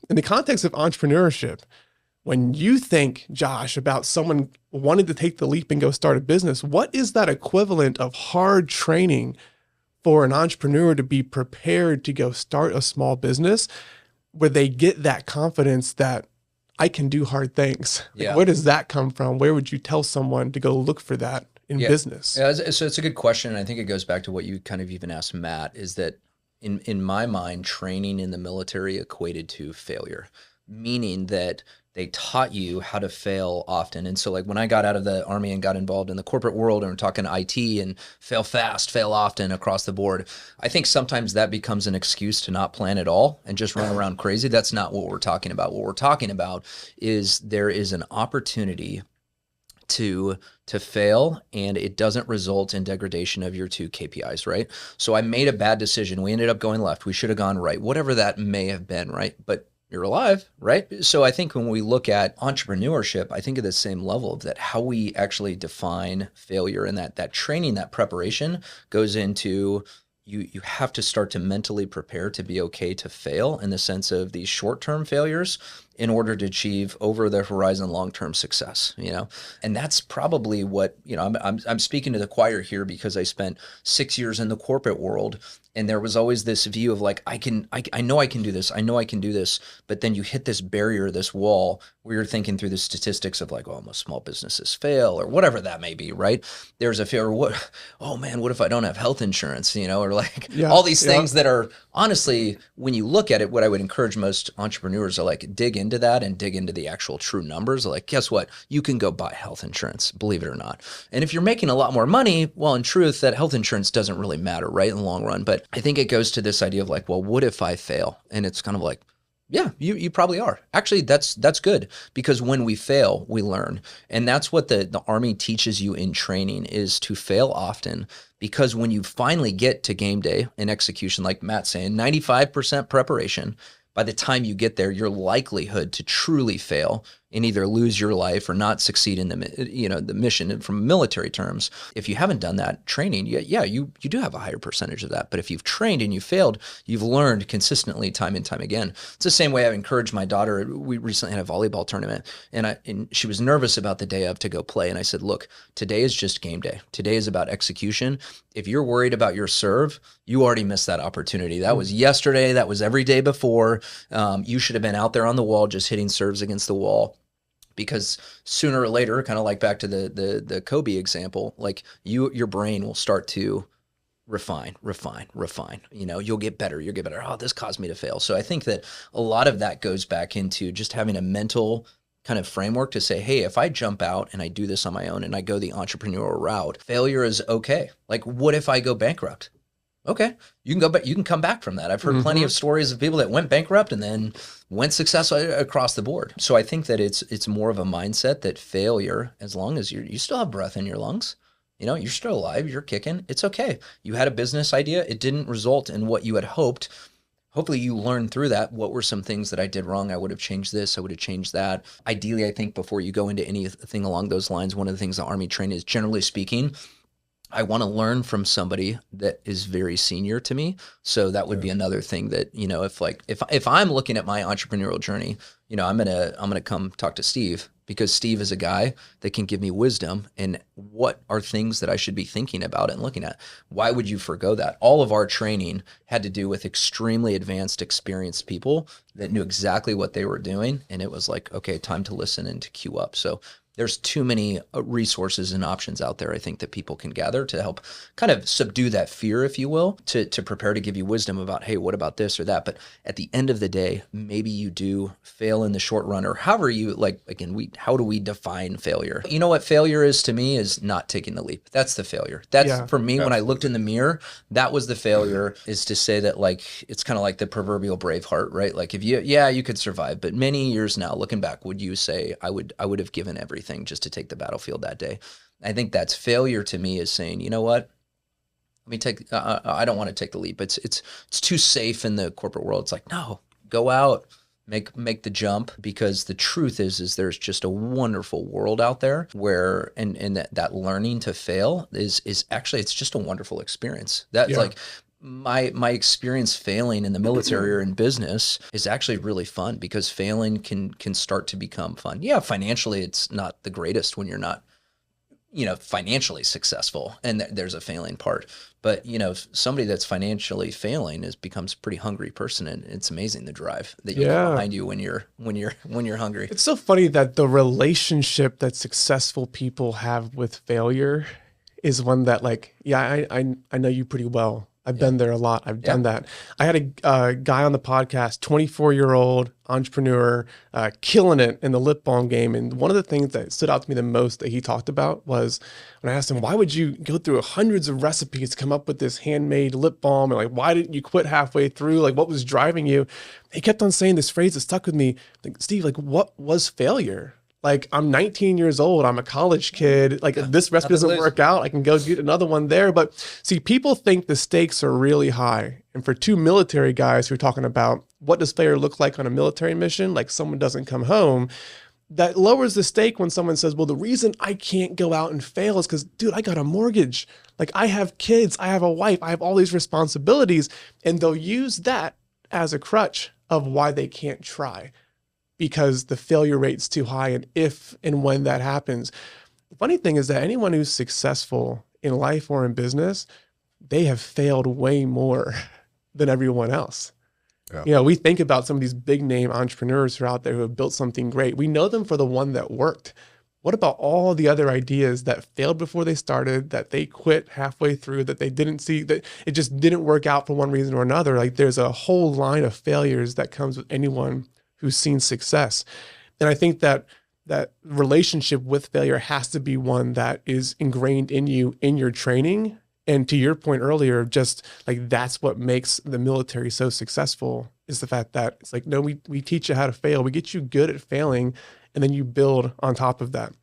In the context of entrepreneurship, when you think, Josh, about someone wanting to take the leap and go start a business, what is that equivalent of hard training for an entrepreneur to be prepared to go start a small business where they get that confidence that I can do hard things? Like, Yeah. where does that come from? Where would you tell someone to go look for that in Yeah. business? Yeah, so it's a good question. And I think it goes back to what you kind of even asked Matt, is that in my mind, training in the military equated to failure, meaning that they taught you how to fail often. And so like when I got out of the Army and got involved in the corporate world and we're talking IT and fail fast, fail often across the board, I think sometimes that becomes an excuse to not plan at all and just run around crazy. That's not what we're talking about. What we're talking about is there is an opportunity to fail, and it doesn't result in degradation of your two KPIs, right? So I made a bad decision. We ended up going left. We should have gone right, whatever that may have been, right? But you're alive, right? So I think when we look at entrepreneurship, I think at the same level of that, how we actually define failure and that training, that preparation goes into you have to start to mentally prepare to be okay to fail in the sense of these short-term failures in order to achieve over the horizon long-term success, and that's probably what, I'm speaking to the choir here because I spent 6 years in the corporate world, and there was always this view of like, I know I can do this. I know I can do this. But then you hit this barrier, this wall where you're thinking through the statistics of like, oh, most small businesses fail or whatever that may be, right? There's a fear, oh man, what if I don't have health insurance, or like Yeah. all these Yeah. things that are honestly, when you look at it, what I would encourage most entrepreneurs are like, dig into that and dig into the actual true numbers. Like, guess what? You can go buy health insurance, believe it or not. And if you're making a lot more money, well, in truth, that health insurance doesn't really matter, right, in the long run. But I think it goes to this idea of like, well, what if I fail? And it's kind of like, yeah, you probably are. Actually, that's good, because when we fail, we learn. And that's what the Army teaches you in training, is to fail often, because when you finally get to game day and execution, like Matt's saying, 95% preparation, by the time you get there, your likelihood to truly fail and either lose your life or not succeed in the mission. And from military terms, if you haven't done that training, you do have a higher percentage of that. But if you've trained and you failed, you've learned consistently time and time again. It's the same way I've encouraged my daughter. We recently had a volleyball tournament, and she was nervous about the day of to go play. And I said, look, today is just game day. Today is about execution. If you're worried about your serve, you already missed that opportunity. That was yesterday. That was every day before. You should have been out there on the wall just hitting serves against the wall. Because sooner or later, kind of like back to the Kobe example, like your brain will start to refine. You'll get better. Oh, this caused me to fail. So I think that a lot of that goes back into just having a mental kind of framework to say, hey, if I jump out and I do this on my own and I go the entrepreneurial route, failure is okay. Like, what if I go bankrupt? Okay, you can go back. You can come back from that. I've heard plenty of stories of people that went bankrupt and then went successful across the board. So I think that it's more of a mindset that failure, as long as you still have breath in your lungs, you're still alive, you're kicking, it's okay. You had a business idea, it didn't result in what you had hoped. Hopefully you learned through that. What were some things that I did wrong? I would have changed this. I would have changed that. Ideally, I think before you go into anything along those lines, one of the things the Army training is, generally speaking, I want to learn from somebody that is very senior to me. So that would be another thing that, if I'm looking at my entrepreneurial journey, I'm gonna come talk to Steve, because Steve is a guy that can give me wisdom and what are things that I should be thinking about and looking at. Why would you forgo that? All of our training had to do with extremely advanced, experienced people that knew exactly what they were doing. And it was like, okay, time to listen and to queue up. So there's too many resources and options out there, I think, that people can gather to help kind of subdue that fear, if you will, to prepare to give you wisdom about, hey, what about this or that? But at the end of the day, maybe you do fail in the short run, or however you, like, again, how do we define failure? You know what failure is to me is not taking the leap. That's the failure. That's for me, when I looked in the mirror, that was the failure, is to say that, like, it's kind of like the proverbial Braveheart, right? Like, if you could survive, but many years now, looking back, would you say I would have given everything just to take the battlefield that day? I think that's failure to me, is saying, you know what, let me take, I don't want to take the leap. It's too safe in the corporate world. It's like, no, go out, make the jump, because the truth is there's just a wonderful world out there where, and that learning to fail is actually, it's just a wonderful experience. That's like, my experience failing in the military or in business is actually really fun because failing can start to become fun. Yeah, financially it's not the greatest when you're not, financially successful and there's a failing part. But, somebody that's financially failing becomes a pretty hungry person, and it's amazing the drive that you get Yeah. behind you when you're hungry. It's so funny that the relationship that successful people have with failure is one that, like, yeah, I know you pretty well. I've Yeah. been there a lot. I've Yeah. done that. I had a guy on the podcast, 24-year-old entrepreneur, killing it in the lip balm game. And one of the things that stood out to me the most that he talked about was when I asked him, why would you go through hundreds of recipes to come up with this handmade lip balm? And like, why didn't you quit halfway through? Like, what was driving you? He kept on saying this phrase that stuck with me. Like, Steve, like, what was failure? Like, I'm 19 years old. I'm a college kid. Like, if this recipe doesn't work out, I can go get another one there. But see, people think the stakes are really high. And for two military guys who are talking about what does failure look like on a military mission, like someone doesn't come home, that lowers the stake when someone says, well, the reason I can't go out and fail is because, dude, I got a mortgage. Like, I have kids, I have a wife, I have all these responsibilities. And they'll use that as a crutch of why they can't try, because the failure rate's too high. And if and when that happens, the funny thing is that anyone who's successful in life or in business, they have failed way more than everyone else. Yeah. We think about some of these big name entrepreneurs who are out there who have built something great. We know them for the one that worked. What about all the other ideas that failed before they started, that they quit halfway through, that they didn't see, that it just didn't work out for one reason or another? Like, there's a whole line of failures that comes with anyone who's seen success. And I think that that relationship with failure has to be one that is ingrained in you, in your training. And to your point earlier, just like that's what makes the military so successful, is the fact that it's like, no, we teach you how to fail. We get you good at failing, and then you build on top of that.